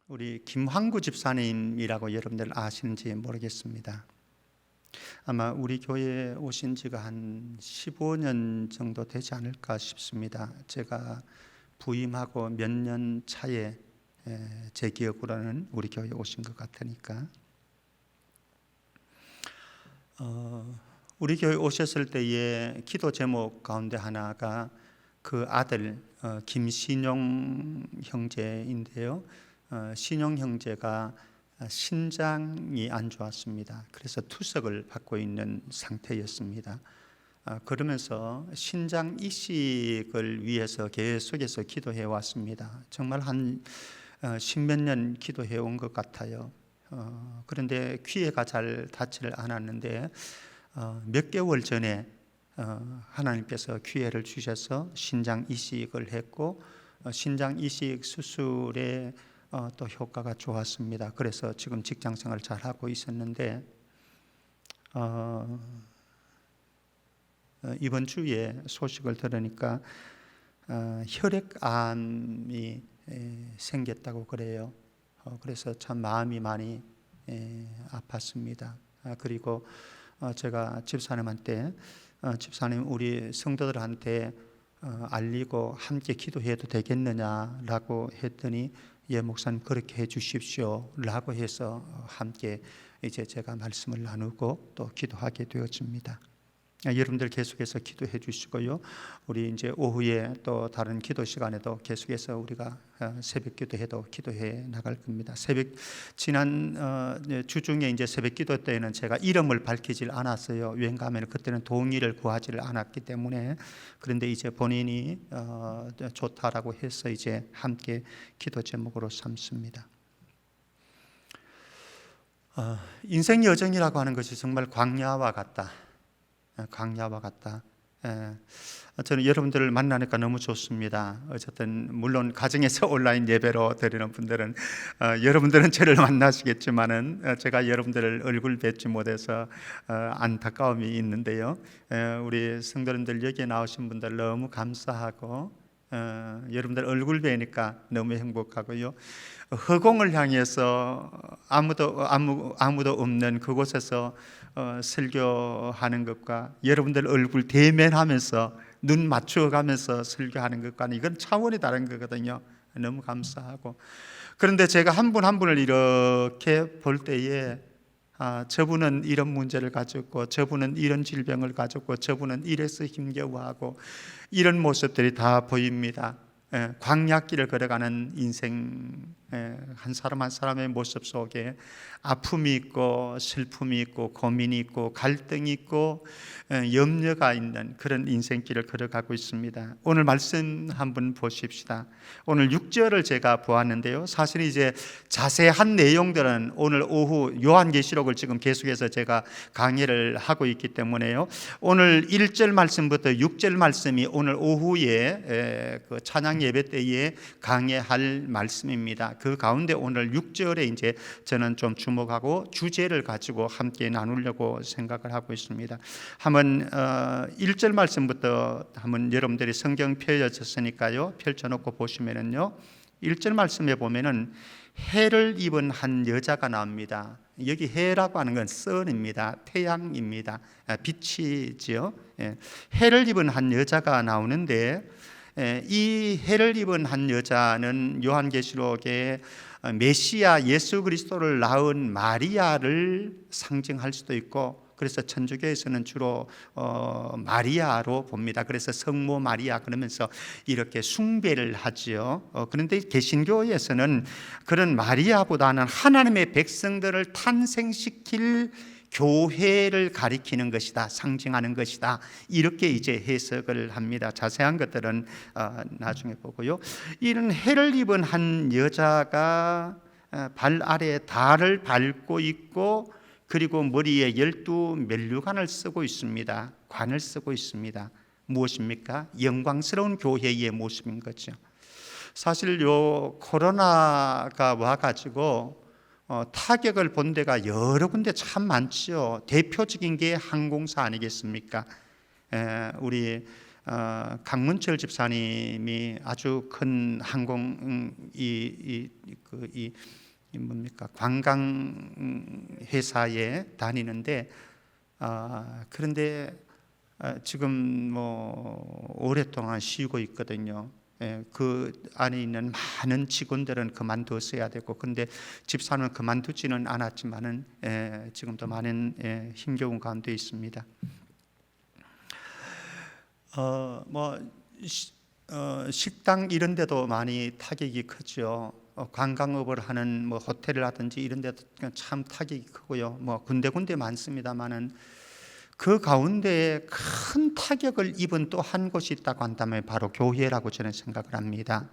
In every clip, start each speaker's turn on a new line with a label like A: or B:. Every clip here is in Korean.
A: 우리 김황구 집사님이라고 여러분들 아시는지 모르겠습니다. 아마 우리 교회에 오신 지가 한 15년 정도 되지 않을까 싶습니다. 제가 부임하고 몇 년 차에 제 기억으로는 우리 교회에 오신 것 같으니까 우리 교회 오셨을 때의 기도 제목 가운데 하나가 그 아들 김신용 형제인데요. 신용 형제가 신장이 안 좋았습니다. 그래서 투석을 받고 있는 상태였습니다. 그러면서 신장 이식을 위해서 계속해서 기도해 왔습니다. 정말 한 십몇 년 기도해 온 것 같아요. 그런데 기회가 잘 닿지를 않았는데 몇 개월 전에 하나님께서 기회를 주셔서 신장 이식을 했고 신장 이식 수술에 또 효과가 좋았습니다. 그래서 지금 직장생활 잘 하고 있었는데 이번 주에 소식을 들으니까 혈액암이 생겼다고 그래요. 그래서 참 마음이 많이 아팠습니다. 그리고 제가 집사님한테 집사님 우리 성도들한테 알리고 함께 기도해도 되겠느냐라고 했더니 예 목사님 그렇게 해 주십시오 라고 해서 함께 이제 제가 말씀을 나누고 또 기도하게 되었습니다. 여러분들 계속해서 기도해 주시고요. 우리 이제 오후에 또 다른 기도 시간에도 계속해서 우리가 새벽 기도해도 기도해 나갈 겁니다. 지난 주 중에 이제 새벽 기도 때에는 제가 이름을 밝히질 않았어요. 왜인가 하면 그때는 동의를 구하지를 않았기 때문에. 그런데 이제 본인이 좋다라고 해서 이제 함께 기도 제목으로 삼습니다. 인생 여정이라고 하는 것이 정말 광야와 같다. 광야와 같다. 저는 여러분들을 만나니까 너무 좋습니다. 어쨌든 물론 가정에서 온라인 예배로 드리는 분들은 여러분들은 저를 만나시겠지만은 제가 여러분들을 얼굴 뵙지 못해서 안타까움이 있는데요. 우리 성도님들 여기에 나오신 분들 너무 감사하고 여러분들 얼굴 뵈니까 너무 행복하고요. 허공을 향해서 아무도 없는 그곳에서 설교하는 것과 여러분들 얼굴 대면하면서 눈 맞추어가면서 설교하는 것과는 이건 차원이 다른 거거든요. 너무 감사하고 그런데 제가 한 분 한 분을 이렇게 볼 때에 저분은 이런 문제를 가졌고 저분은 이런 질병을 가졌고 저분은 이래서 힘겨워하고 이런 모습들이 다 보입니다. 광야길을 걸어가는 인생 한 사람 한 사람의 모습 속에 아픔이 있고 슬픔이 있고 고민이 있고 갈등이 있고 염려가 있는 그런 인생길을 걸어가고 있습니다. 오늘 말씀 한번 보십시다. 오늘 6절을 제가 보았는데요. 사실 이제 자세한 내용들은 오늘 오후 요한계시록을 지금 계속해서 제가 강의를 하고 있기 때문에요. 오늘 1절 말씀부터 6절 말씀이 오늘 오후에 그 찬양 예배 때에 강의할 말씀입니다. 그 가운데 오늘 6절에 이제 저는 좀 주목하고 주제를 가지고 함께 나누려고 생각을 하고 있습니다. 한번 1절 말씀부터 한번 여러분들이 성경 펴졌으니까요. 펼쳐놓고 보시면은요. 1절 말씀에 보면은 해를 입은 한 여자가 나옵니다. 여기 해라고 하는 건 선입니다. 태양입니다. 빛이지요. 해를 입은 한 여자가 나오는데 이 해를 입은 한 여자는 요한계시록에 메시아 예수 그리스도를 낳은 마리아를 상징할 수도 있고 그래서 천주교에서는 주로 마리아로 봅니다. 그래서 성모 마리아 그러면서 이렇게 숭배를 하지요. 그런데 개신교에서는 그런 마리아보다는 하나님의 백성들을 탄생시킬 교회를 가리키는 것이다, 상징하는 것이다. 이렇게 이제 해석을 합니다. 자세한 것들은 나중에 보고요. 이런 해를 입은 한 여자가 발 아래에 달을 밟고 있고 그리고 머리에 12 면류관을 쓰고 있습니다. 관을 쓰고 있습니다. 무엇입니까? 영광스러운 교회의 모습인 거죠. 사실 요 코로나가 와가지고 타격을 본 데가 여러 군데 참 많지요. 대표적인 게 항공사 아니겠습니까? 우리 강문철 집사님이 아주 큰 항공 관광 회사에 다니는데 그런데 지금 뭐 오랫동안 쉬고 있거든요. 그 안에 있는 많은 직원들은 그만뒀어야 되고, 근데 집사는 그만두지는 않았지만은 지금도 많은 힘겨운 가운데 있습니다. 식당 이런 데도 많이 타격이 크죠. 관광업을 하는 뭐 호텔을 하든지 이런 데도 참 타격이 크고요. 뭐 군데군데 많습니다만은 그 가운데 큰 타격을 입은 또 한 곳이 있다고 한다면 바로 교회라고 저는 생각을 합니다.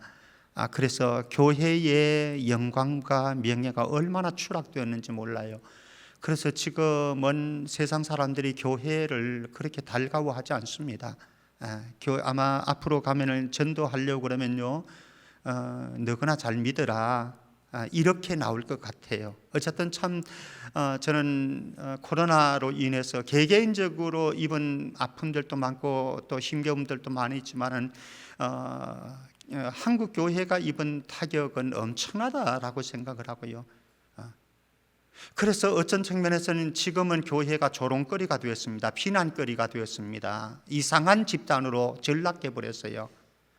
A: 그래서 교회의 영광과 명예가 얼마나 추락되었는지 몰라요. 그래서 지금은 세상 사람들이 교회를 그렇게 달가워하지 않습니다. 아마 앞으로 가면은 전도하려고 그러면요, 너거나 잘 믿어라, 이렇게 나올 것 같아요. 어쨌든 참 저는 코로나로 인해서 개개인적으로 입은 아픔들도 많고 또 힘겨움들도 많이 있지만은 한국 교회가 입은 타격은 엄청나다라고 생각을 하고요. 그래서 어떤 측면에서는 지금은 교회가 조롱거리가 되었습니다. 비난거리가 되었습니다. 이상한 집단으로 전락해 버렸어요.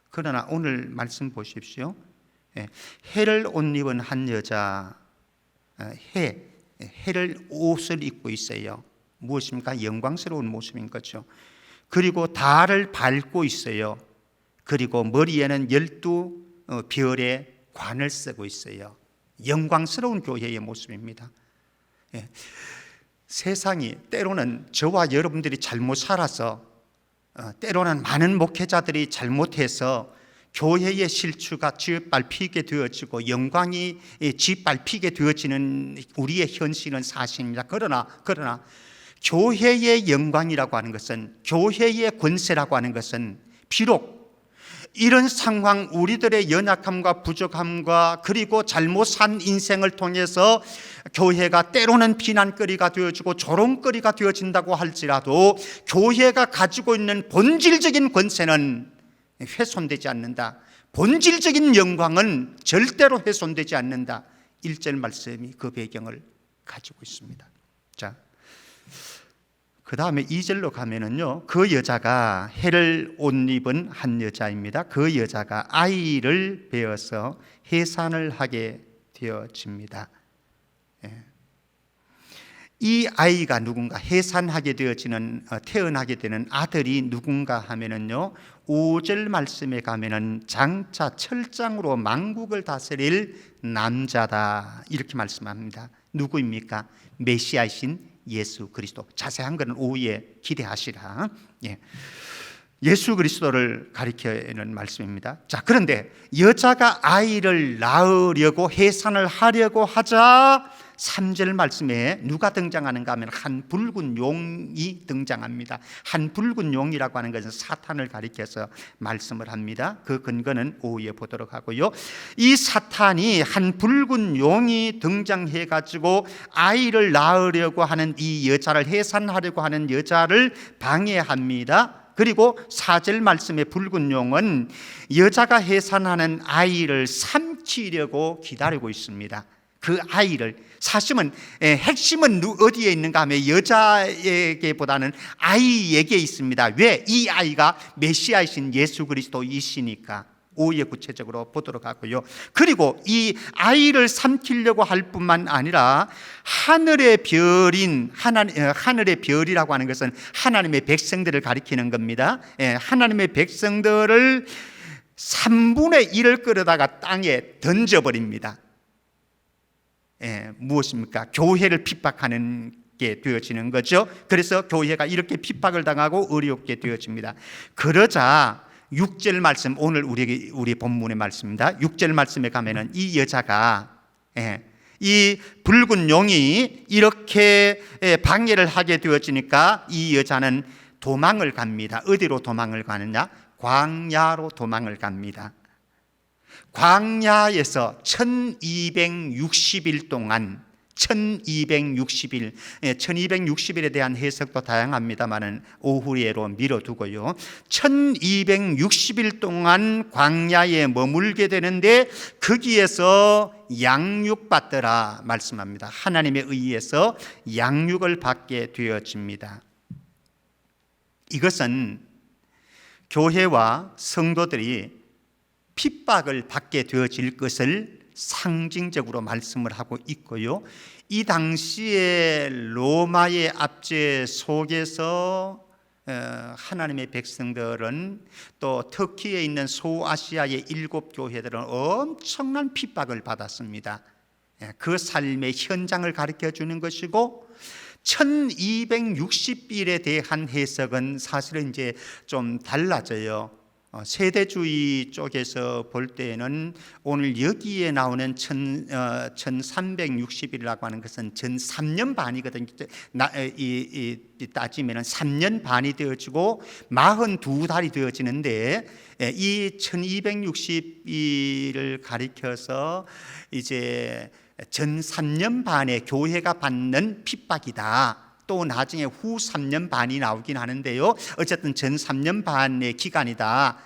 A: 그러나 오늘 말씀 보십시오. 해를 옷 입은 한 여자, 해를 옷을 입고 있어요. 무엇입니까? 영광스러운 모습인 거죠. 그리고 달을 밟고 있어요. 그리고 머리에는 12별의 관을 쓰고 있어요. 영광스러운 교회의 모습입니다. 세상이 때로는 저와 여러분들이 잘못 살아서, 때로는 많은 목회자들이 잘못해서 교회의 실추가 짓밟히게 되어지고 영광이 짓밟히게 되어지는 우리의 현실은 사실입니다. 그러나 교회의 영광이라고 하는 것은, 교회의 권세라고 하는 것은 비록 이런 상황, 우리들의 연약함과 부족함과 그리고 잘못 산 인생을 통해서 교회가 때로는 비난거리가 되어지고 조롱거리가 되어진다고 할지라도 교회가 가지고 있는 본질적인 권세는 훼손되지 않는다. 본질적인 영광은 절대로 훼손되지 않는다. 1절 말씀이 그 배경을 가지고 있습니다. 자, 그 다음에 2절로 가면은요, 그 여자가 해를 옷 입은 한 여자입니다. 그 여자가 아이를 베어서 해산을 하게 되어집니다. 이 아이가 누군가, 해산하게 되어지는, 태어나게 되는 아들이 누군가 하면은요, 5절 말씀에 가면은 장차 철장으로 만국을 다스릴 남자다, 이렇게 말씀합니다. 누구입니까? 메시아이신 예수 그리스도. 자세한 것은 오후에 기대하시라. 예수 그리스도를 가리키는 말씀입니다. 자, 그런데 여자가 아이를 낳으려고 해산을 하려고 하자 3절 말씀에 누가 등장하는가 하면 한 붉은 용이 등장합니다. 한 붉은 용이라고 하는 것은 사탄을 가리켜서 말씀을 합니다. 그 근거는 오후에 보도록 하고요. 이 사탄이 한 붉은 용이 등장해 가지고 아이를 낳으려고 하는 이 여자를, 해산하려고 하는 여자를 방해합니다. 그리고 4절 말씀의 붉은 용은 여자가 해산하는 아이를 삼키려고 기다리고 있습니다. 그 아이를, 사실은 핵심은 어디에 있는가 하면 여자에게보다는 아이에게 있습니다. 왜? 이 아이가 메시아이신 예수 그리스도이시니까. 오후에 구체적으로 보도록 하고요. 그리고 이 아이를 삼키려고 할 뿐만 아니라 하늘의 별인, 하늘의 별이라고 하는 것은 하나님의 백성들을 가리키는 겁니다. 하나님의 백성들을 3분의 1을 끌어다가 땅에 던져버립니다. 무엇입니까? 교회를 핍박하는 게 되어지는 거죠. 그래서 교회가 이렇게 핍박을 당하고 어렵게 되어집니다. 그러자 6절 말씀, 오늘 우리 본문의 말씀입니다. 6절 말씀에 가면은 이 여자가, 이 붉은 용이 이렇게 방해를 하게 되어지니까 이 여자는 도망을 갑니다. 어디로 도망을 가느냐? 광야로 도망을 갑니다. 광야에서 1260일 동안 1260일, 1260일에 대한 해석도 다양합니다만은 오후에로 미뤄두고요. 1260일 동안 광야에 머물게 되는데 거기에서 양육받더라 말씀합니다. 하나님에 의해서 양육을 받게 되어집니다. 이것은 교회와 성도들이 핍박을 받게 되어질 것을 상징적으로 말씀을 하고 있고요. 이 당시에 로마의 압제 속에서 하나님의 백성들은 또 터키에 있는 소아시아의 7교회들은 엄청난 핍박을 받았습니다. 그 삶의 현장을 가르쳐 주는 것이고 1260일에 대한 해석은 사실은 이제 좀 달라져요. 세대주의 쪽에서 볼 때는 오늘 여기에 나오는 1360일이라고 하는 것은 전 3년 반이거든요. 따지면 3년 반이 되어지고 42달이 되어지는데 이 1260일을 가리켜서 이제 전 3년 반에 교회가 받는 핍박이다. 또 나중에 후 3년 반이 나오긴 하는데요. 어쨌든 전 3년 반의 기간이다.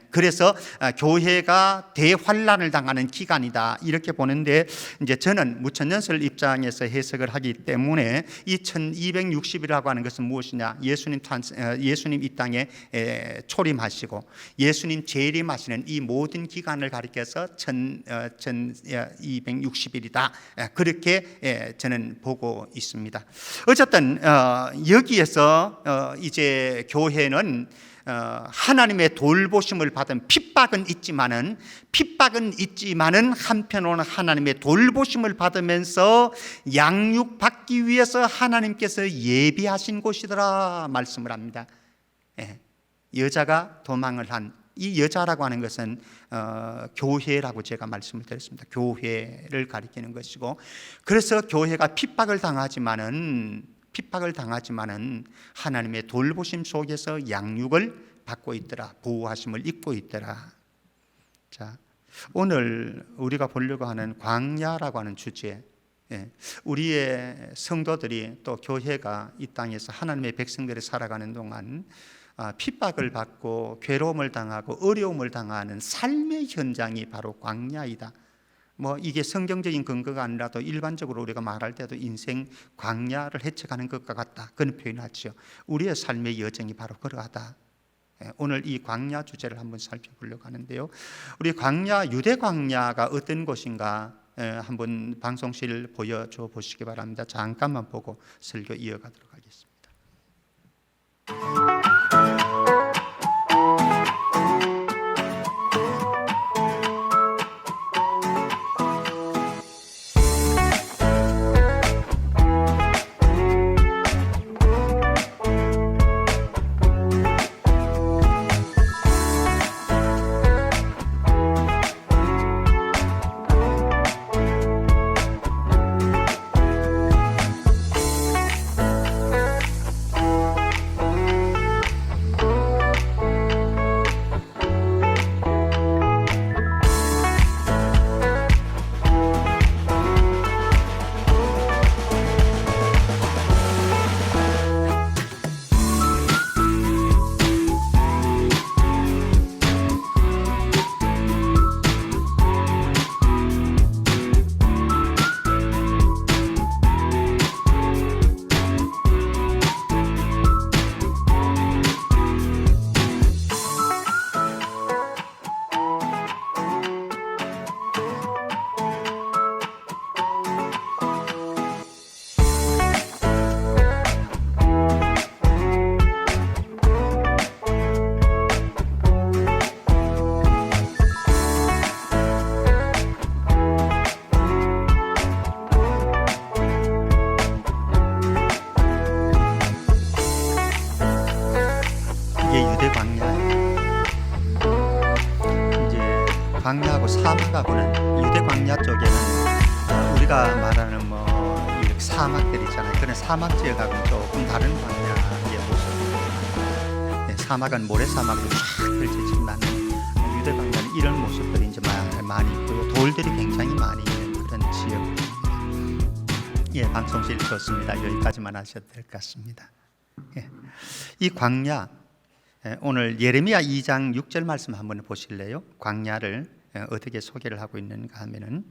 A: 그래서 교회가 대환란을 당하는 기간이다. 이렇게 보는데 이제 저는 무천년설 입장에서 해석을 하기 때문에 이 1260이라고 하는 것은 무엇이냐? 예수님 이 땅에 초림하시고 예수님 재림하시는 이 모든 기간을 가리켜서 1260일이다. 그렇게 저는 보고 있습니다. 어쨌든 여기에서 이제 교회는 하나님의 돌보심을 받은 핍박은 있지만은 한편으로는 하나님의 돌보심을 받으면서 양육받기 위해서 하나님께서 예비하신 곳이더라 말씀을 합니다. 여자가 도망을 한 이 여자라고 하는 것은 교회라고 제가 말씀을 드렸습니다. 교회를 가리키는 것이고, 그래서 교회가 핍박을 당하지만은 하나님의 돌보심 속에서 양육을 받고 있더라, 보호하심을 입고 있더라. 자, 오늘 우리가 보려고 하는 광야라고 하는 주제, 우리의 성도들이 또 교회가 이 땅에서 하나님의 백성들이 살아가는 동안 핍박을 받고 괴로움을 당하고 어려움을 당하는 삶의 현장이 바로 광야이다. 이게 성경적인 근거가 아니라도 일반적으로 우리가 말할 때도 인생 광야를 헤쳐가는 것과 같다, 그런 표현을 하죠. 우리의 삶의 여정이 바로 그러하다. 오늘 이 광야 주제를 한번 살펴보려고 하는데요. 우리 유대 광야가 어떤 곳인가 한번 방송실 보여줘 보시기 바랍니다. 잠깐만 보고 설교 이어가도록 하겠습니다. 광야하고 사막하고는 유대 광야 쪽에는 우리가 말하는 사막들 있잖아요. 그런 사막 지역하고는 조금 다른 광야의 모습입니다. 사막은 모래사막으로 쫙 펼쳐진다는, 유대 광야는 이런 모습들이 이제 많이 있고요. 돌들이 굉장히 많이 있는 그런 지역입니다. 예, 방송실 좋습니다. 여기까지만 하셔도 될 것 같습니다. 예. 이 광야, 오늘 예레미야 2장 6절 말씀 한번 보실래요? 광야를 어떻게 소개를 하고 있는가 하면은,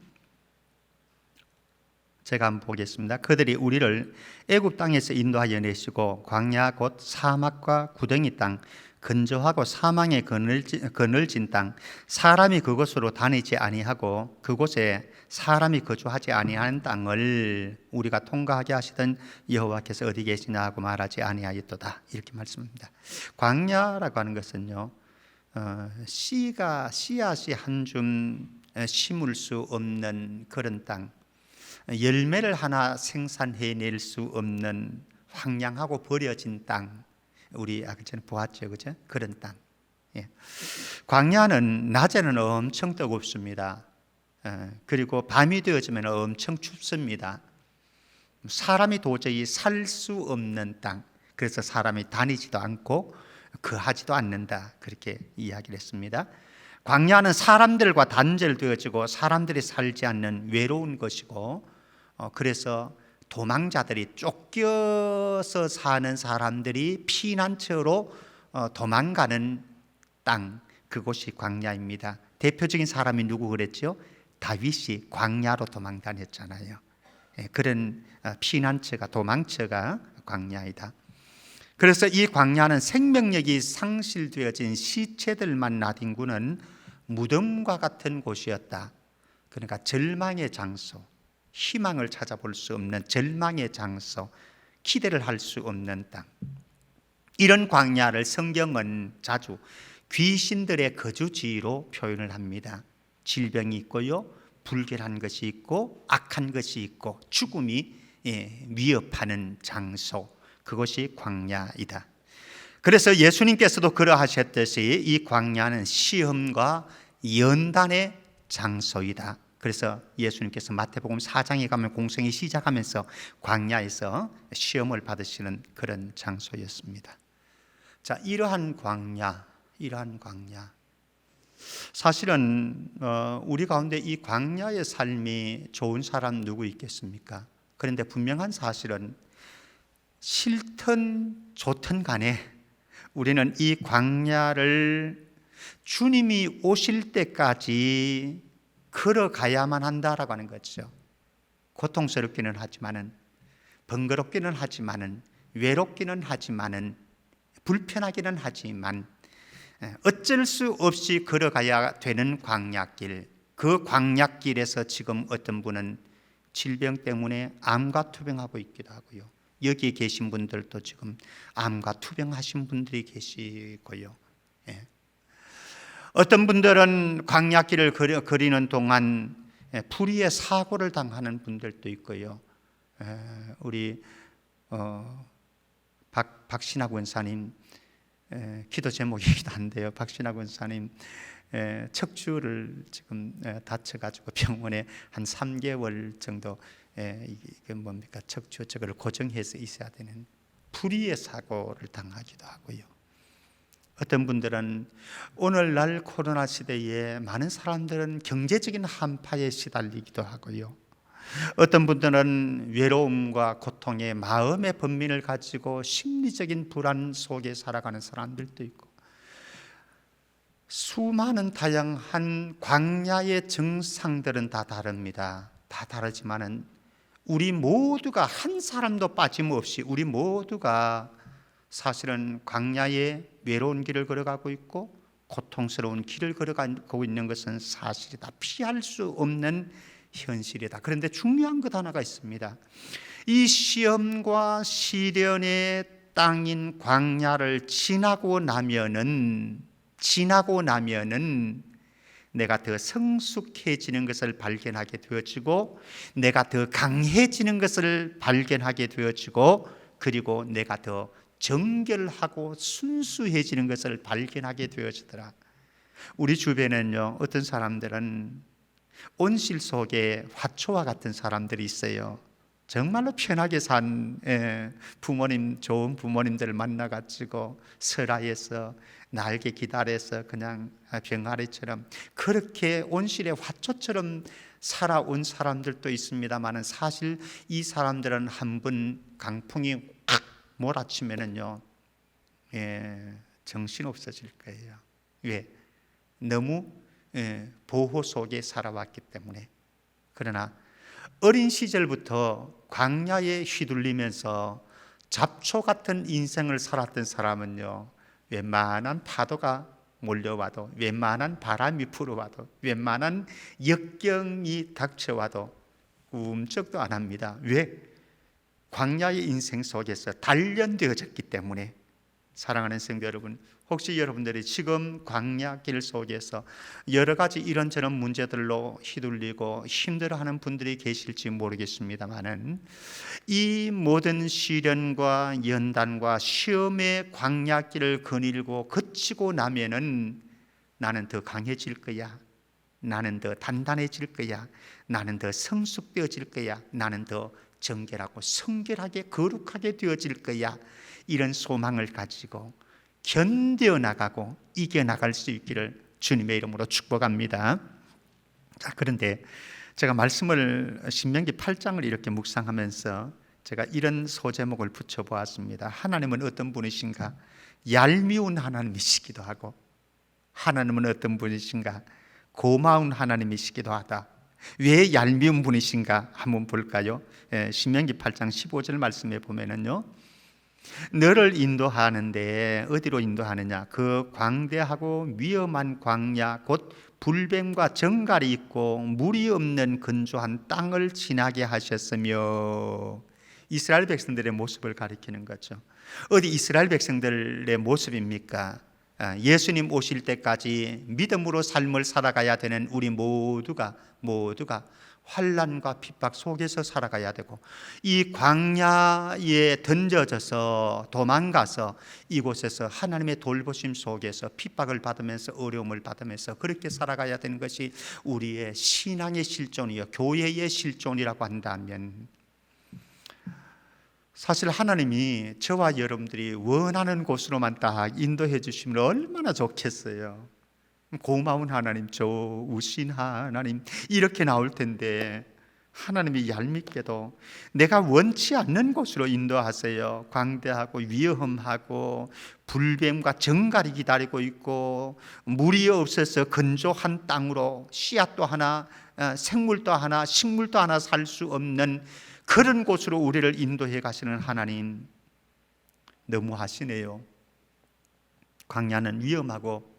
A: 제가 한번 보겠습니다. 그들이 우리를 애굽 땅에서 인도하여 내시고 광야 곧 사막과 구덩이 땅, 건조하고 사망에 그늘진 땅, 사람이 그곳으로 다니지 아니하고 그곳에 사람이 거주하지 아니하는 땅을 우리가 통과하게 하시던 여호와께서 어디 계시냐 하고 말하지 아니하였도다, 이렇게 말씀합니다. 광야라고 하는 것은요, 씨앗이 한 줌 심을 수 없는 그런 땅, 열매를 하나 생산해낼 수 없는 황량하고 버려진 땅, 우리 아까 전에 보았죠, 그죠? 그런 땅. 예. 광야는 낮에는 엄청 뜨겁습니다. 그리고 밤이 되어지면 엄청 춥습니다. 사람이 도저히 살 수 없는 땅, 그래서 사람이 다니지도 않고 거하지도 않는다, 그렇게 이야기를 했습니다. 광야는 사람들과 단절되어지고 사람들이 살지 않는 외로운 것이고, 그래서 도망자들이, 쫓겨서 사는 사람들이 피난처로 도망가는 땅, 그곳이 광야입니다. 대표적인 사람이 누구 그랬죠? 다윗이 광야로 도망 다녔잖아요. 그런 피난처가, 도망처가 광야이다. 그래서 이 광야는 생명력이 상실되어진 시체들만 나뒹구는 무덤과 같은 곳이었다. 그러니까 절망의 장소, 희망을 찾아볼 수 없는 절망의 장소, 기대를 할 수 없는 땅. 이런 광야를 성경은 자주 귀신들의 거주지로 표현을 합니다. 질병이 있고요, 불결한 것이 있고, 악한 것이 있고, 죽음이 위협하는 장소, 그것이 광야이다. 그래서 예수님께서도 그러하셨듯이 이 광야는 시험과 연단의 장소이다. 그래서 예수님께서 마태복음 4장에 가면 공생이 시작하면서 광야에서 시험을 받으시는 그런 장소였습니다. 자, 이러한 광야, 사실은 우리 가운데 이 광야의 삶이 좋은 사람 누구 있겠습니까? 그런데 분명한 사실은 싫든 좋든 간에 우리는 이 광야를 주님이 오실 때까지 걸어가야만 한다라고 하는 거죠. 고통스럽기는 하지만은, 번거롭기는 하지만은, 외롭기는 하지만은, 불편하기는 하지만 어쩔 수 없이 걸어가야 되는 광야길, 그 광야길에서 지금 어떤 분은 질병 때문에 암과 투병하고 있기도 하고요. 여기에 계신 분들도 지금 암과 투병하신 분들이 계시고요. 어떤 분들은 광야길을 거리는 동안 불의의 사고를 당하는 분들도 있고요. 우리 박신학 원사님, 기도 제목이기도 한데요, 박신학 원사님 척추를 지금 다쳐가지고 병원에 한 3개월 정도 이게 뭡니까, 척추 저거를 고정해서 있어야 되는 불의의 사고를 당하기도 하고요. 어떤 분들은 오늘날 코로나 시대에 많은 사람들은 경제적인 한파에 시달리기도 하고요. 어떤 분들은 외로움과 고통의 마음의 번민을 가지고 심리적인 불안 속에 살아가는 사람들도 있고, 수많은 다양한 광야의 증상들은 다 다릅니다. 다 다르지만은 우리 모두가, 한 사람도 빠짐없이 우리 모두가 사실은 광야의 외로운 길을 걸어가고 있고 고통스러운 길을 걸어가고 있는 것은 사실이다. 피할 수 없는 현실이다. 그런데 중요한 것 하나가 있습니다. 이 시험과 시련의 땅인 광야를 지나고 나면은 내가 더 성숙해지는 것을 발견하게 되어지고, 내가 더 강해지는 것을 발견하게 되어지고, 그리고 내가 더 정결하고 순수해지는 것을 발견하게 되어지더라. 우리 주변에는요, 어떤 사람들은 온실 속에 화초와 같은 사람들이 있어요. 정말로 편하게 산 부모님, 좋은 부모님들을 만나가지고 설화에서 날개 기다려서 그냥 병아리처럼 그렇게 온실의 화초처럼 살아온 사람들도 있습니다만 사실 이 사람들은 한 번 강풍이 팍 몰아치면은요, 정신 없어질 거예요. 왜? 너무 보호 속에 살아왔기 때문에. 그러나 어린 시절부터 광야에 휘둘리면서 잡초 같은 인생을 살았던 사람은요, 웬만한 파도가 몰려와도, 웬만한 바람이 불어와도, 웬만한 역경이 닥쳐와도 꿈쩍도 안 합니다. 왜? 광야의 인생 속에서 단련되어졌기 때문에. 사랑하는 성도 여러분, 혹시 여러분들이 지금 광야 길 속에서 여러 가지 이런저런 문제들로 휘둘리고 힘들어하는 분들이 계실지 모르겠습니다만은, 이 모든 시련과 연단과 시험의 광야 길을 거닐고 거치고 나면은 나는 더 강해질 거야, 나는 더 단단해질 거야, 나는 더 성숙되어질 거야, 나는 더 정결하고 성결하게 거룩하게 되어질 거야, 이런 소망을 가지고 견뎌 나가고 이겨 나갈 수 있기를 주님의 이름으로 축복합니다. 자, 그런데 제가 말씀을 신명기 8장을 이렇게 묵상하면서 제가 이런 소제목을 붙여보았습니다. 하나님은 어떤 분이신가? 얄미운 하나님이시기도 하고, 하나님은 어떤 분이신가? 고마운 하나님이시기도 하다. 왜 얄미운 분이신가? 한번 볼까요? 신명기 8장 15절 말씀에 보면은요, 너를 인도하는데 어디로 인도하느냐? 그 광대하고 위험한 광야 곧 불뱀과 정갈이 있고 물이 없는 건조한 땅을 지나게 하셨으며. 이스라엘 백성들의 모습을 가리키는 거죠. 어디 이스라엘 백성들의 모습입니까? 예수님 오실 때까지 믿음으로 삶을 살아가야 되는 우리 모두가 환난과 핍박 속에서 살아가야 되고, 이 광야에 던져져서 도망가서 이곳에서 하나님의 돌보심 속에서 핍박을 받으면서 어려움을 받으면서 그렇게 살아가야 되는 것이 우리의 신앙의 실존이요, 교회의 실존이라고 한다면, 사실 하나님이 저와 여러분들이 원하는 곳으로만 딱 인도해 주시면 얼마나 좋겠어요. 고마운 하나님, 좋으신 하나님, 이렇게 나올 텐데 하나님이 얄밉게도 내가 원치 않는 곳으로 인도하세요. 광대하고 위험하고 불뱀과 정갈이 기다리고 있고 물이 없어서 건조한 땅으로 씨앗도 하나, 생물도 하나, 식물도 하나 살 수 없는 그런 곳으로 우리를 인도해 가시는 하나님, 너무하시네요. 광야는 위험하고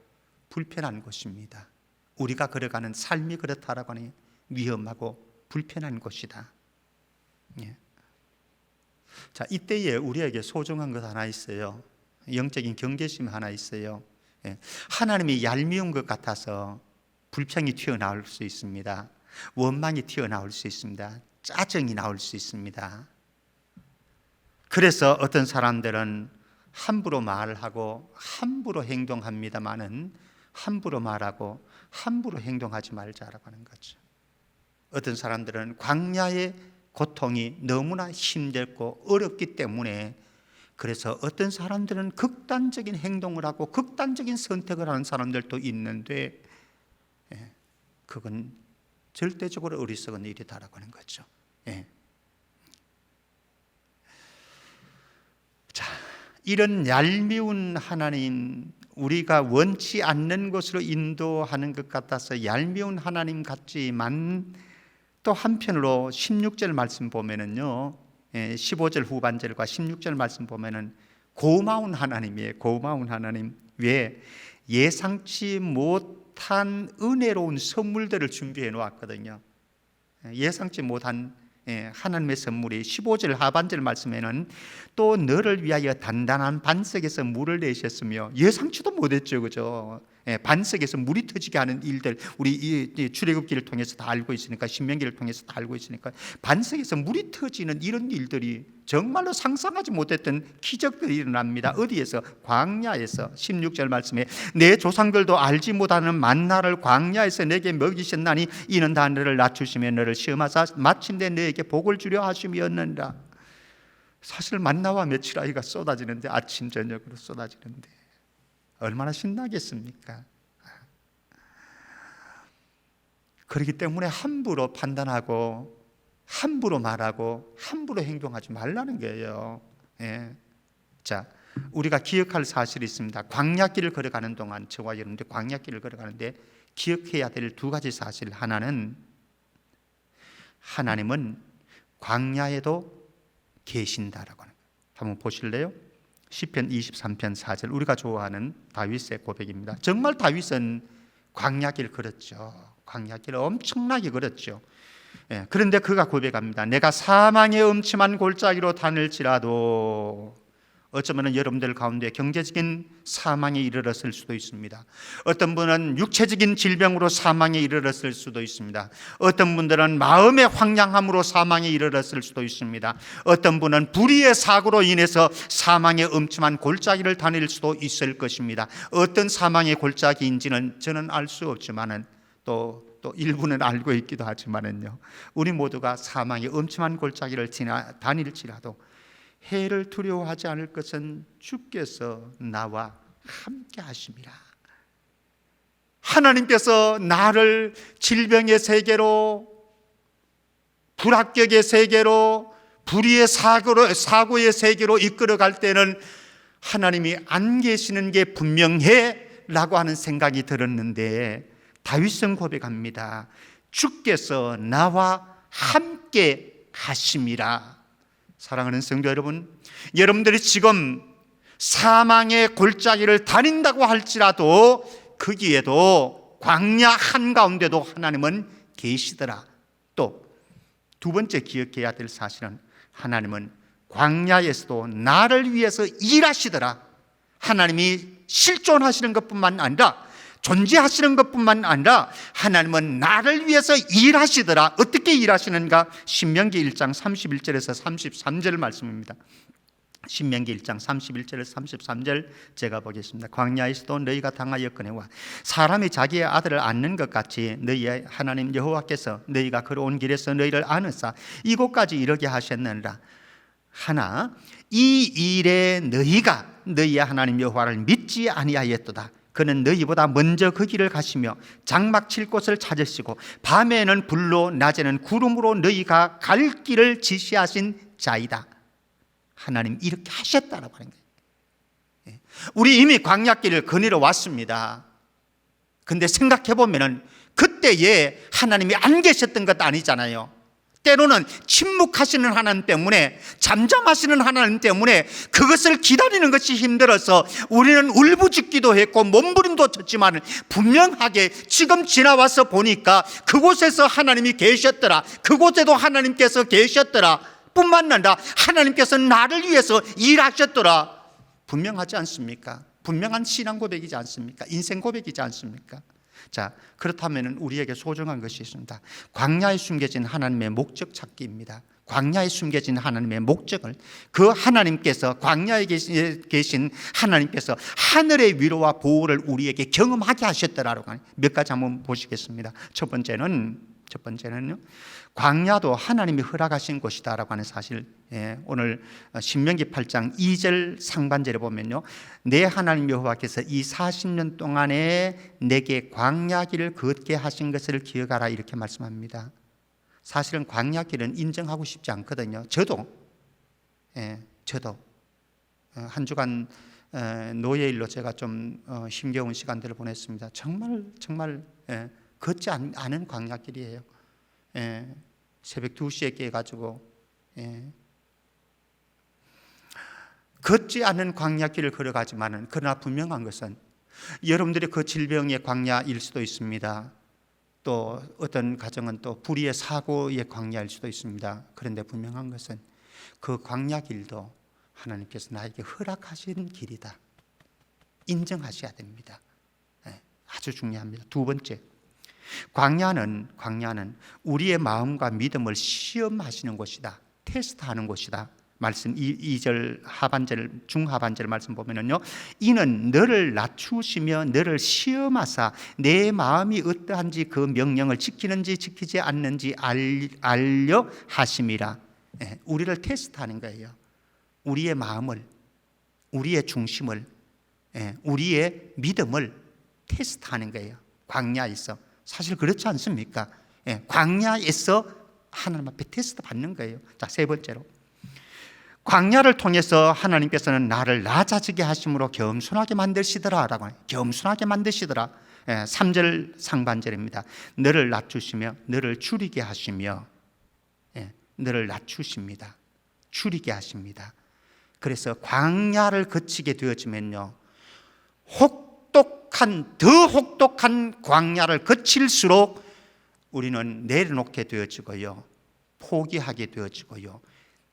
A: 불편한 곳입니다. 우리가 걸어가는 삶이 그렇다라고 하니 위험하고 불편한 곳이다. 자, 이때에 우리에게 소중한 것 하나 있어요. 영적인 경계심 하나 있어요. 하나님이 얄미운 것 같아서 불평이 튀어나올 수 있습니다. 원망이 튀어나올 수 있습니다. 짜증이 나올 수 있습니다. 그래서 어떤 사람들은 함부로 말하고 함부로 행동합니다마는 함부로 말하고 함부로 행동하지 말자라고 하는 거죠. 어떤 사람들은 광야의 고통이 너무나 힘들고 어렵기 때문에, 그래서 어떤 사람들은 극단적인 행동을 하고 극단적인 선택을 하는 사람들도 있는데, 그건 절대적으로 어리석은 일이다라고 하는 거죠. 자, 이런 얄미운 하나님, 우리가 원치 않는 곳으로 인도하는 것 같아서 얄미운 하나님 같지만, 또 한편으로 16절 말씀 보면은요, 15절 후반절과 16절 말씀 보면은 고마운 하나님이에요. 고마운 하나님. 왜? 예상치 못한 은혜로운 선물들을 준비해 놓았거든요. 예상치 못한 하나님의 선물이 15절 하반절 말씀에는 또 너를 위하여 단단한 반석에서 물을 내셨으며, 예상치도 못했죠, 그죠? 반석에서 물이 터지게 하는 일들, 우리 이 출애굽기를 통해서 다 알고 있으니까, 신명기를 통해서 다 알고 있으니까, 반석에서 물이 터지는 이런 일들이 정말로 상상하지 못했던 기적들이 일어납니다. 어디에서? 광야에서. 16절 말씀에 내 조상들도 알지 못하는 만나를 광야에서 내게 먹이셨나니 이는 다 너를 낮추시며 너를 시험하사 마침내 너에게 복을 주려 하심이었느니라. 사실 만나와 메추라기가 쏟아지는데, 아침 저녁으로 쏟아지는데 얼마나 신나겠습니까? 그렇기 때문에 함부로 판단하고 함부로 말하고 함부로 행동하지 말라는 거예요. 예. 자, 우리가 기억할 사실이 있습니다. 광야길을 걸어가는 동안 저와 여러분들 광야길을 걸어가는데 기억해야 될 두 가지 사실. 하나는 하나님은 광야에도 계신다라고 하는 거예요. 한번 보실래요? 시편 23편 4절, 우리가 좋아하는 다윗의 고백입니다. 정말 다윗은 광야길 걸었죠. 광야길 엄청나게 걸었죠. 예, 그런데 그가 고백합니다. 내가 사망의 음침한 골짜기로 다닐지라도, 어쩌면 여러분들 가운데 경제적인 사망에 이르렀을 수도 있습니다. 어떤 분은 육체적인 질병으로 사망에 이르렀을 수도 있습니다. 어떤 분들은 마음의 황량함으로 사망에 이르렀을 수도 있습니다. 어떤 분은 불의의 사고로 인해서 사망의 음침한 골짜기를 다닐 수도 있을 것입니다. 어떤 사망의 골짜기인지는 저는 알 수 없지만은 또 일부는 알고 있기도 하지만은요, 우리 모두가 사망의 음침한 골짜기를 다닐지라도 해를 두려워하지 않을 것은 주께서 나와 함께 하심이라. 하나님께서 나를 질병의 세계로, 불합격의 세계로, 불의의 사고의 세계로 이끌어 갈 때는 하나님이 안 계시는 게 분명해 라고 하는 생각이 들었는데, 다윗은 고백합니다. 주께서 나와 함께 하심이라. 사랑하는 성도 여러분, 여러분들이 지금 사망의 골짜기를 다닌다고 할지라도 거기에도 광야 한가운데도 하나님은 계시더라. 또 두 번째 기억해야 될 사실은 하나님은 광야에서도 나를 위해서 일하시더라. 하나님이 실존하시는 것뿐만 아니라, 존재하시는 것뿐만 아니라 하나님은 나를 위해서 일하시더라. 어떻게 일하시는가? 신명기 1장 31절에서 33절 말씀입니다. 신명기 1장 31절에서 33절 제가 보겠습니다. 광야에서도 너희가 당하였거니와 사람이 자기의 아들을 안는 것 같이 너희의 하나님 여호와께서 너희가 걸어온 길에서 너희를 안으사 이곳까지 이르게 하셨느니라. 하나 이 일에 너희가 너희의 하나님 여호와를 믿지 아니하였도다. 그는 너희보다 먼저 그 길을 가시며 장막 칠 곳을 찾으시고 밤에는 불로 낮에는 구름으로 너희가 갈 길을 지시하신 자이다. 하나님 이렇게 하셨다라고 하는 거예요. 우리 이미 광야길을 거닐어 왔습니다. 근데 생각해 보면은 그때에 하나님이 안 계셨던 것도 아니잖아요. 때로는 침묵하시는 하나님 때문에, 잠잠하시는 하나님 때문에 그것을 기다리는 것이 힘들어서 우리는 울부짖기도 했고 몸부림도 쳤지만 분명하게 지금 지나와서 보니까 그곳에서 하나님이 계셨더라, 그곳에도 하나님께서 계셨더라 뿐만 아니라 하나님께서 나를 위해서 일하셨더라. 분명하지 않습니까? 분명한 신앙 고백이지 않습니까? 인생 고백이지 않습니까? 자, 그렇다면 우리에게 소중한 것이 있습니다. 광야에 숨겨진 하나님의 목적 찾기입니다. 광야에 숨겨진 하나님의 목적을, 그 하나님께서, 광야에 계신 하나님께서 하늘의 위로와 보호를 우리에게 경험하게 하셨더라라고 하는 몇 가지 한번 보시겠습니다. 첫 번째는요, 광야도 하나님이 허락하신 곳이다라고 하는 사실. 오늘 신명기 8장 2절 상반절에 보면요, 내 하나님 여호와께서 이 40년 동안에 내게 광야길을 걷게 하신 것을 기억하라 이렇게 말씀합니다. 사실은 광야길은 인정하고 싶지 않거든요. 저도 한 주간 노예일로 제가 좀 힘겨운 시간들을 보냈습니다. 정말 걷지 않은 광야길이에요. 새벽 2시에 깨가지고 걷지 않은 광야길을 걸어가지만은, 그러나 분명한 것은 여러분들이 그 질병의 광야일 수도 있습니다. 또 어떤 가정은 또 불의의 사고의 광야일 수도 있습니다. 그런데 분명한 것은 그 광야길도 하나님께서 나에게 허락하신 길이다. 인정하셔야 됩니다. 아주 중요합니다. 두 번째, 광야는 우리의 마음과 믿음을 시험하시는 곳이다. 테스트하는 곳이다. 말씀 2절 하반절, 중하반절 말씀 보면은요, 이는 너를 낮추시며 너를 시험하사 내 마음이 어떠한지 그 명령을 지키는지 지키지 않는지 알려 하심이라. 우리를 테스트하는 거예요. 우리의 마음을, 우리의 중심을, 우리의 믿음을 테스트하는 거예요. 광야에서 사실 그렇지 않습니까? 예, 광야에서 하나님 앞에 테스트 받는 거예요. 자, 세 번째로, 광야를 통해서 하나님께서는 나를 낮아지게 하심으로 겸손하게 만드시더라라고 해요. 겸손하게 만드시더라. 3절 상반절입니다. 너를 낮추시며 너를 줄이게 하시며, 너를 낮추십니다. 줄이게 하십니다. 그래서 광야를 거치게 되어지면요, 더 혹독한 광야를 거칠수록 우리는 내려놓게 되어지고요, 포기하게 되어지고요,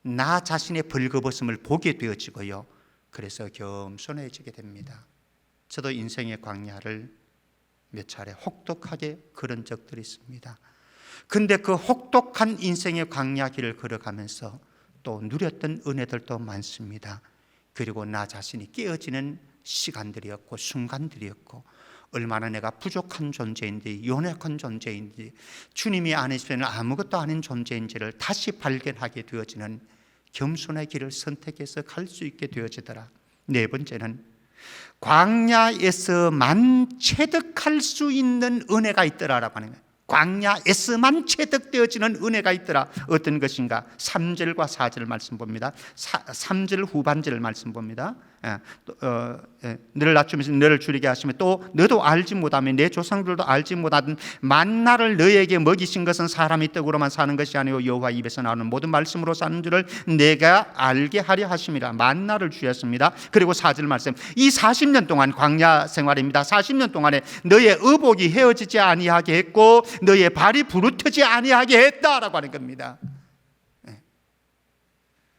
A: 나 자신의 벌거벗음을 보게 되어지고요, 그래서 겸손해지게 됩니다. 저도 인생의 광야를 몇 차례 혹독하게 걸은 적들이 있습니다. 근데 그 혹독한 인생의 광야길을 걸어가면서 또 누렸던 은혜들도 많습니다. 그리고 나 자신이 깨어지는 시간들이었고 순간들이었고, 얼마나 내가 부족한 존재인지, 연약한 존재인지, 주님이 안에서는 아무것도 아닌 존재인지를 다시 발견하게 되어지는 겸손의 길을 선택해서 갈 수 있게 되어지더라. 네 번째는, 광야에서만 체득할 수 있는 은혜가 있더라라고 하는 거예요. 광야에서만 체득되어지는 은혜가 있더라. 어떤 것인가? 3절과 4절 말씀 봅니다. 3절 후반절 말씀 봅니다. 너를 낮추면서 너를 줄이게 하시며 또 너도 알지 못하며 내 조상들도 알지 못하던 만나를 너에게 먹이신 것은 사람의 떡으로만 사는 것이 아니요 여호와 입에서 나오는 모든 말씀으로 사는 줄을 내가 알게 하려 하심이라. 만나를 주셨습니다. 그리고 4절 말씀, 이 40년 동안 광야 생활입니다. 40년 동안에 너의 의복이 헤어지지 아니하게 했고 너의 발이 부르트지 아니하게 했다라고 하는 겁니다.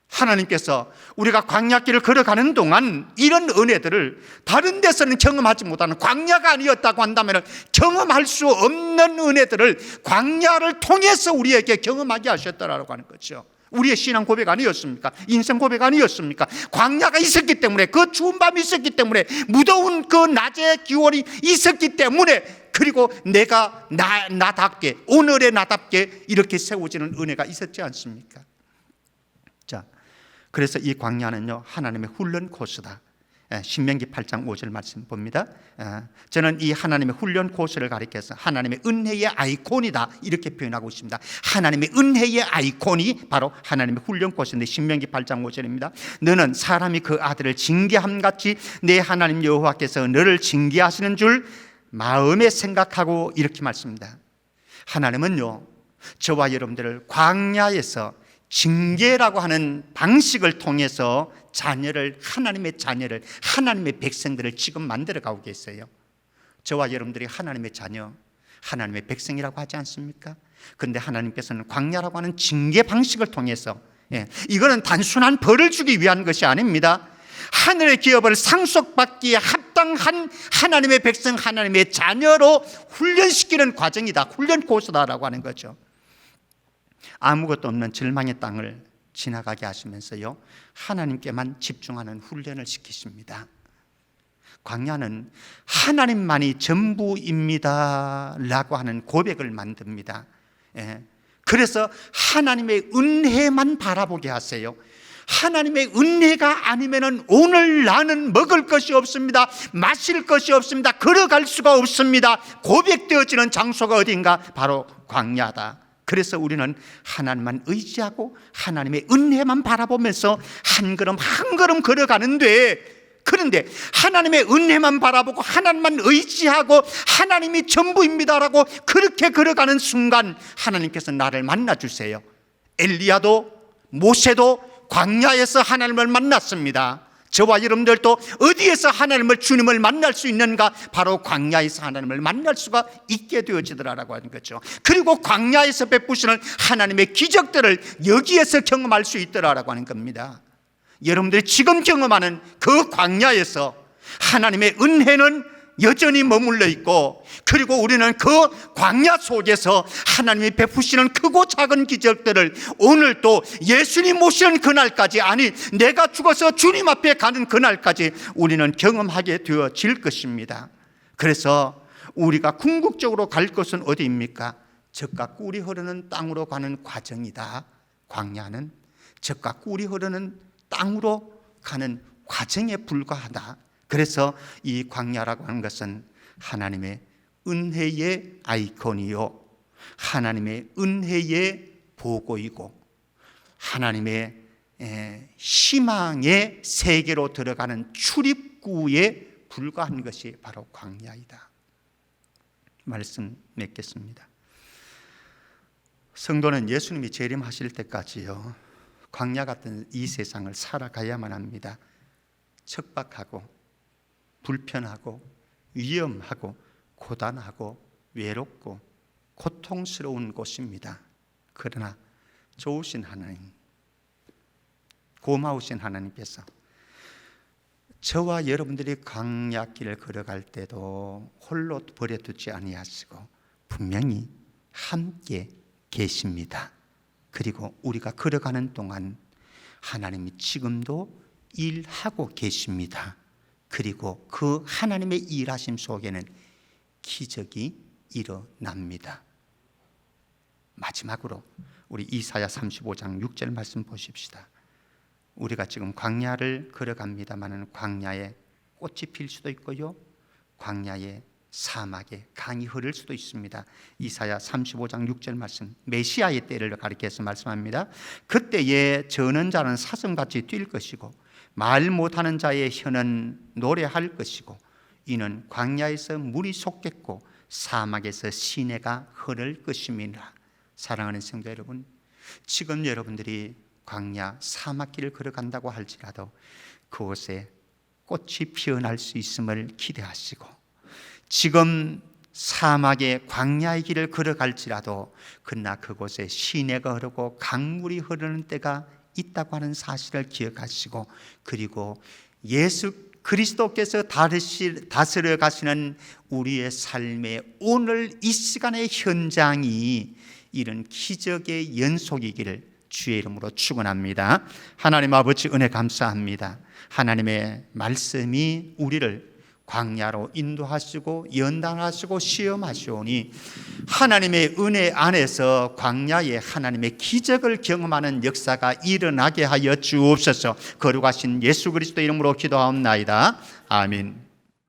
A: 하나님께서 우리가 광야길을 걸어가는 동안 이런 은혜들을 다른 데서는 경험하지 못하는, 광야가 아니었다고 한다면 경험할 수 없는 은혜들을 광야를 통해서 우리에게 경험하게 하셨다라고 하는 거죠. 우리의 신앙 고백 아니었습니까? 인생 고백 아니었습니까? 광야가 있었기 때문에, 그 추운 밤이 있었기 때문에, 무더운 그 낮의 기온이 있었기 때문에, 그리고 내가 나답게, 오늘의 나답게 이렇게 세워지는 은혜가 있었지 않습니까? 자, 그래서 이 광야는요, 하나님의 훈련 코스다. 신명기 8장 5절 말씀 봅니다. 저는 이 하나님의 훈련 코스를 가리켜서 하나님의 은혜의 아이콘이다 이렇게 표현하고 있습니다. 하나님의 은혜의 아이콘이 바로 하나님의 훈련 코스인데, 신명기 8장 5절입니다. 너는 사람이 그 아들을 징계함 같이 내 하나님 여호와께서 너를 징계하시는 줄 마음에 생각하고, 이렇게 말씀합니다. 하나님은요, 저와 여러분들을 광야에서 징계라고 하는 방식을 통해서 하나님의 자녀를, 하나님의 백성들을 지금 만들어가고 계세요. 저와 여러분들이 하나님의 자녀, 하나님의 백성이라고 하지 않습니까? 그런데 하나님께서는 광야라고 하는 징계 방식을 통해서, 이거는 단순한 벌을 주기 위한 것이 아닙니다. 하늘의 기업을 상속받기에 합당한 하나님의 백성, 하나님의 자녀로 훈련시키는 과정이다, 훈련 코스다라고 하는 거죠. 아무것도 없는 절망의 땅을 지나가게 하시면서요, 하나님께만 집중하는 훈련을 시키십니다. 광야는 하나님만이 전부입니다 라고 하는 고백을 만듭니다. 그래서 하나님의 은혜만 바라보게 하세요. 하나님의 은혜가 아니면 오늘 나는 먹을 것이 없습니다, 마실 것이 없습니다, 걸어갈 수가 없습니다. 고백되어지는 장소가 어딘가? 바로 광야다. 그래서 우리는 하나님만 의지하고 하나님의 은혜만 바라보면서 한 걸음 한 걸음 걸어가는데, 그런데 하나님의 은혜만 바라보고 하나님만 의지하고 하나님이 전부입니다라고 그렇게 걸어가는 순간 하나님께서 나를 만나주세요. 엘리야도 모세도 광야에서 하나님을 만났습니다. 저와 여러분들도 어디에서 하나님을, 주님을 만날 수 있는가? 바로 광야에서 하나님을 만날 수가 있게 되어지더라라고 하는 거죠. 그리고 광야에서 베푸시는 하나님의 기적들을 여기에서 경험할 수 있더라라고 하는 겁니다. 여러분들이 지금 경험하는 그 광야에서 하나님의 은혜는 여전히 머물러 있고, 그리고 우리는 그 광야 속에서 하나님이 베푸시는 크고 작은 기적들을 오늘 또 예수님 오시는 그날까지, 아니 내가 죽어서 주님 앞에 가는 그날까지 우리는 경험하게 되어질 것입니다. 그래서 우리가 궁극적으로 갈 것은 어디입니까? 젖과 꿀이 흐르는 땅으로 가는 과정이다. 광야는 젖과 꿀이 흐르는 땅으로 가는 과정에 불과하다. 그래서 이 광야라고 하는 것은 하나님의 은혜의 아이콘이요, 하나님의 은혜의 보고이고 하나님의 희망의 세계로 들어가는 출입구에 불과한 것이 바로 광야이다. 말씀 맺겠습니다. 성도는 예수님이 재림하실 때까지요, 광야 같은 이 세상을 살아가야만 합니다. 척박하고 불편하고 위험하고 고단하고 외롭고 고통스러운 곳입니다. 그러나 좋으신 하나님, 고마우신 하나님께서 저와 여러분들이 광야길을 걸어갈 때도 홀로 버려두지 아니하시고 분명히 함께 계십니다. 그리고 우리가 걸어가는 동안 하나님이 지금도 일하고 계십니다. 그리고 그 하나님의 일하심 속에는 기적이 일어납니다. 마지막으로 우리 이사야 35장 6절 말씀 보십시다. 우리가 지금 광야를 걸어갑니다마는 광야에 꽃이 필 수도 있고요, 광야에 사막에 강이 흐를 수도 있습니다. 이사야 35장 6절 말씀, 메시아의 때를 가리켜서 말씀합니다. 그때에 저는 자는 사슴같이 뛸 것이고 말 못하는 자의 혀는 노래할 것이고 이는 광야에서 물이 솟겠고 사막에서 시내가 흐를 것임이라. 사랑하는 성도 여러분, 지금 여러분들이 광야 사막길을 걸어간다고 할지라도 그곳에 꽃이 피어날 수 있음을 기대하시고, 지금 사막의 광야의 길을 걸어갈지라도 그러나 그곳에 시내가 흐르고 강물이 흐르는 때가 있다고 하는 사실을 기억하시고, 그리고 예수 그리스도께서 다스려 가시는 우리의 삶의 오늘 이 시간의 현장이 이런 기적의 연속이기를 주의 이름으로 축원합니다. 하나님 아버지, 은혜 감사합니다. 하나님의 말씀이 우리를 광야로 인도하시고 연단하시고 시험하시오니 하나님의 은혜 안에서 광야에 하나님의 기적을 경험하는 역사가 일어나게 하여 주옵소서. 거룩하신 예수 그리스도 이름으로 기도하옵나이다. 아멘.